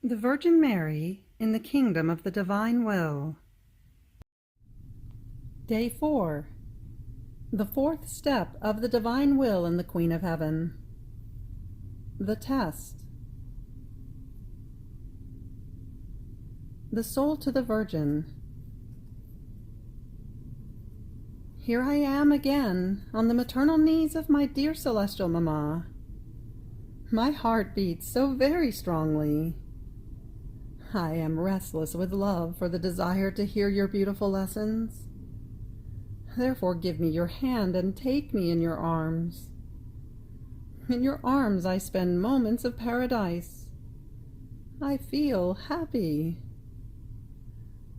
The Virgin Mary in the Kingdom of the Divine Will. Day 4. The fourth step of the Divine Will in the Queen of Heaven. The Test. The Soul to the Virgin. Here I am again, on the maternal knees of my dear celestial Mamma. My heart beats so very strongly. I am restless with love for the desire to hear your beautiful lessons. Therefore give me your hand and take me in your arms. In your arms I spend moments of paradise. I feel happy.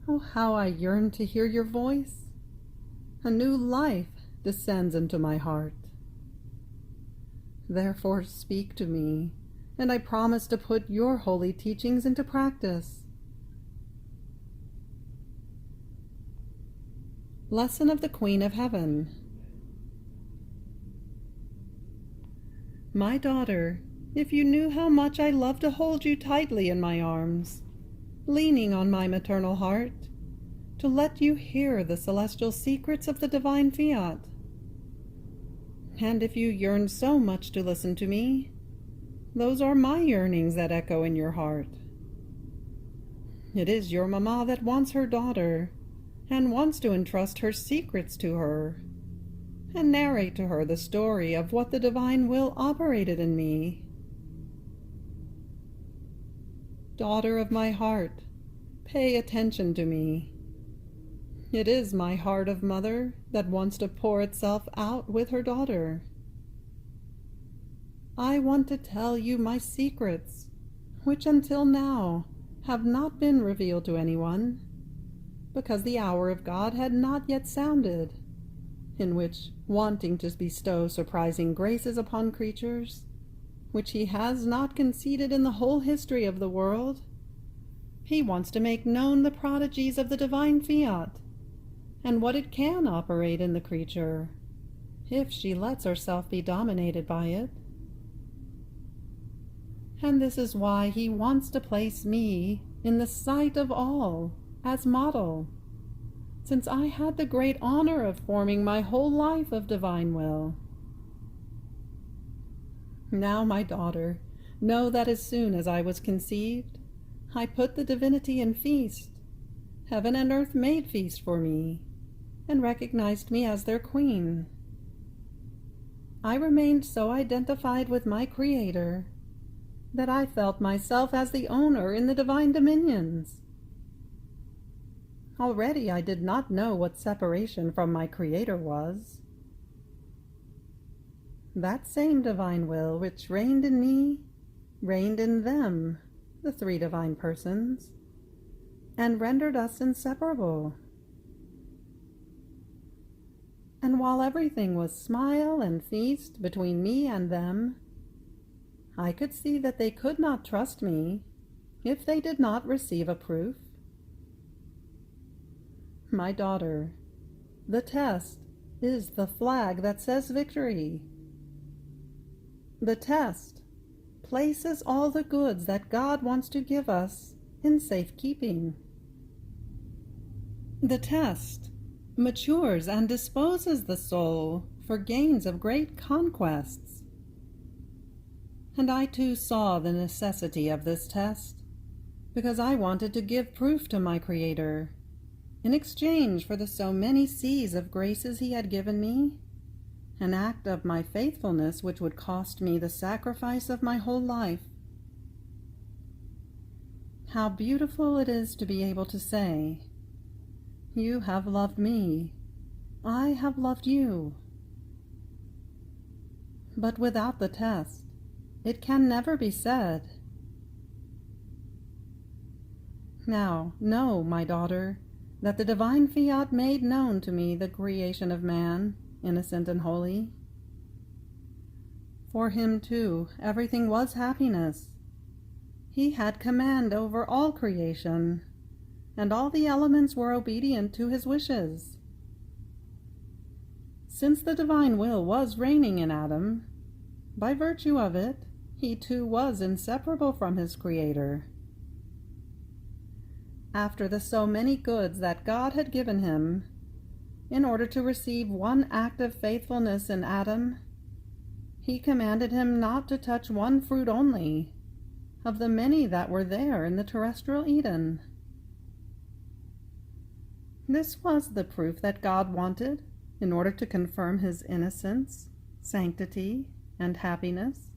Oh, how I yearn to hear your voice. A new life descends into my heart. Therefore speak to me, and I promise to put your holy teachings into practice. Lesson of the Queen of Heaven. My daughter, if you knew how much I love to hold you tightly in my arms, leaning on my maternal heart, to let you hear the celestial secrets of the divine Fiat. And if you yearn so much to listen to me, those are my yearnings that echo in your heart. It is your Mamma that wants her daughter, and wants to entrust her secrets to her, and narrate to her the story of what the divine will operated in me. Daughter of my heart, pay attention to me. It is my heart of mother that wants to pour itself out with her daughter. I want to tell you my secrets, which until now have not been revealed to anyone, because the hour of God had not yet sounded, in which, wanting to bestow surprising graces upon creatures, which he has not conceded in the whole history of the world, he wants to make known the prodigies of the divine Fiat, and what it can operate in the creature, if she lets herself be dominated by it. And this is why he wants to place me in the sight of all as model, since I had the great honor of forming my whole life of divine will. Now, my daughter, know that as soon as I was conceived, I put the divinity in feast. Heaven and earth made feast for me, and recognized me as their queen. I remained so identified with my Creator that I felt myself as the owner in the divine dominions. Already I did not know what separation from my Creator was. That same divine will which reigned in me, reigned in them, the three divine persons, and rendered us inseparable. And while everything was smile and feast between me and them, I could see that they could not trust me if they did not receive a proof. My daughter, the test is the flag that says victory. The test places all the goods that God wants to give us in safekeeping. The test matures and disposes the soul for gains of great conquests. And I too saw the necessity of this test, because I wanted to give proof to my Creator, in exchange for the so many seas of graces he had given me, an act of my faithfulness which would cost me the sacrifice of my whole life. How beautiful it is to be able to say, "You have loved me, I have loved you." But without the test, it can never be said. Now, know, my daughter, that the divine Fiat made known to me the creation of man, innocent and holy. For him, too, everything was happiness. He had command over all creation, and all the elements were obedient to his wishes. Since the divine will was reigning in Adam, by virtue of it, he too was inseparable from his Creator, after the so many goods that God had given him, in order to receive one act of faithfulness in Adam, he commanded him not to touch one fruit only of the many that were there in the terrestrial Eden. This was the proof that God wanted in order to confirm his innocence, sanctity, and happiness,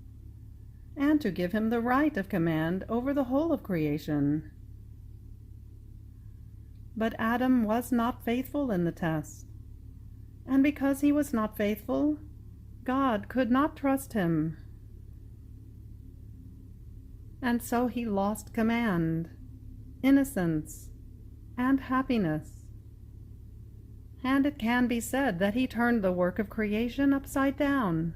and to give him the right of command over the whole of creation. But Adam was not faithful in the test, and because he was not faithful, God could not trust him. And so he lost command, innocence, and happiness. And it can be said that he turned the work of creation upside down.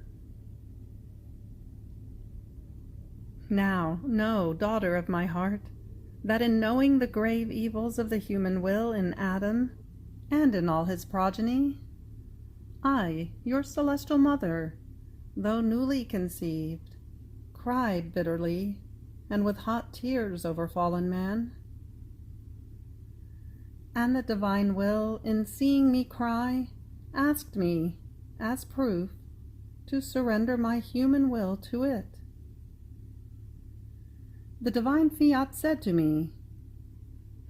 Now, know, daughter of my heart, that in knowing the grave evils of the human will in Adam and in all his progeny, I, your celestial mother, though newly conceived, cried bitterly and with hot tears over fallen man. And the divine will, in seeing me cry, asked me, as proof, to surrender my human will to it. The divine Fiat said to me,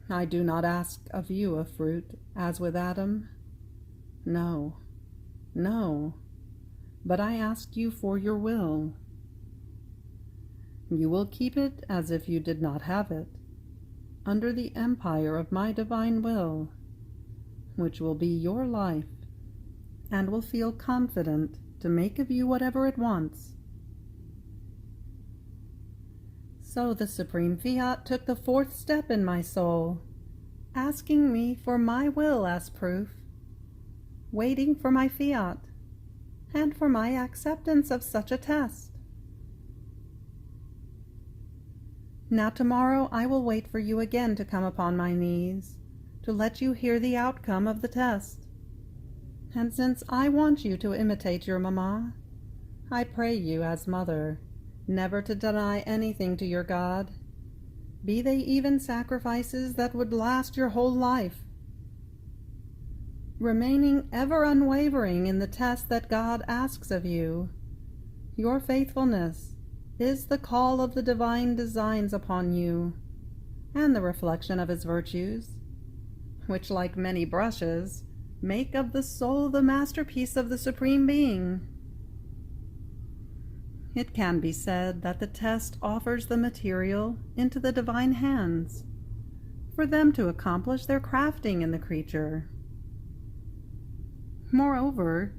I do not ask of you a fruit, as with Adam. No, no, but I ask you for your will. You will keep it as if you did not have it, under the empire of my divine will, which will be your life, and will feel confident to make of you whatever it wants. So the Supreme Fiat took the fourth step in my soul, asking me for my will as proof, waiting for my Fiat, and for my acceptance of such a test. Now tomorrow I will wait for you again to come upon my knees, to let you hear the outcome of the test. And since I want you to imitate your mamma, I pray you as mother, never to deny anything to your God, be they even sacrifices that would last your whole life, remaining ever unwavering in the test that God asks of you. Your faithfulness is the call of the divine designs upon you, and the reflection of his virtues, which, like many brushes, make of the soul the masterpiece of the Supreme Being. It can be said that the test offers the material into the divine hands, for them to accomplish their crafting in the creature. Moreover,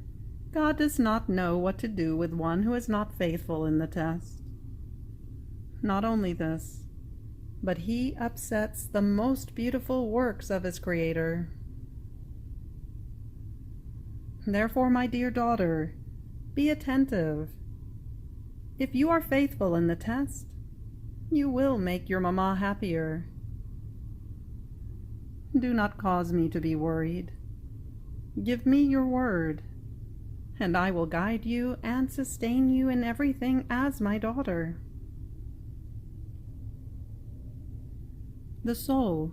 God does not know what to do with one who is not faithful in the test. Not only this, but he upsets the most beautiful works of his Creator. Therefore, my dear daughter, be attentive. If you are faithful in the test, you will make your mamma happier. Do not cause me to be worried. Give me your word, and I will guide you and sustain you in everything as my daughter. The soul.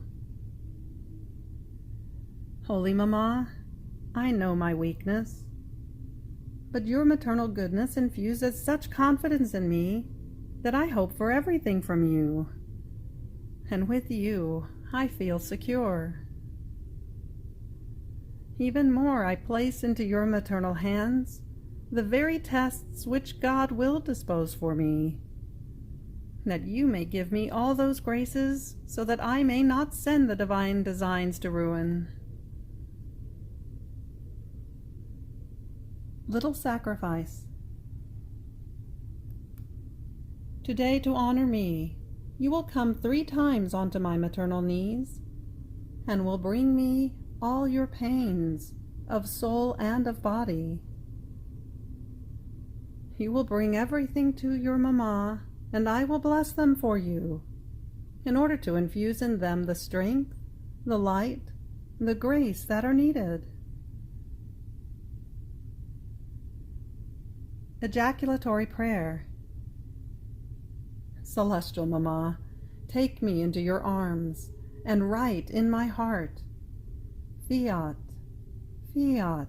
Holy Mamma, I know my weakness, but your maternal goodness infuses such confidence in me that I hope for everything from you, and with you I feel secure. Even more, I place into your maternal hands the very tests which God will dispose for me, that you may give me all those graces so that I may not send the divine designs to ruin. Little sacrifice. Today, to honor me, you will come 3 times onto my maternal knees, and will bring me all your pains of soul and of body. You will bring everything to your mamma, and I will bless them for you, in order to infuse in them the strength, the light, the grace that are needed. Ejaculatory prayer. Celestial Mamma, take me into your arms, and right in my heart. Fiat, Fiat,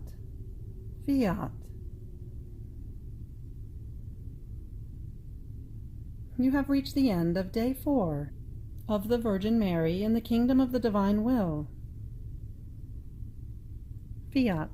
Fiat. You have reached the end of Day 4 of the Virgin Mary in the Kingdom of the Divine Will. Fiat.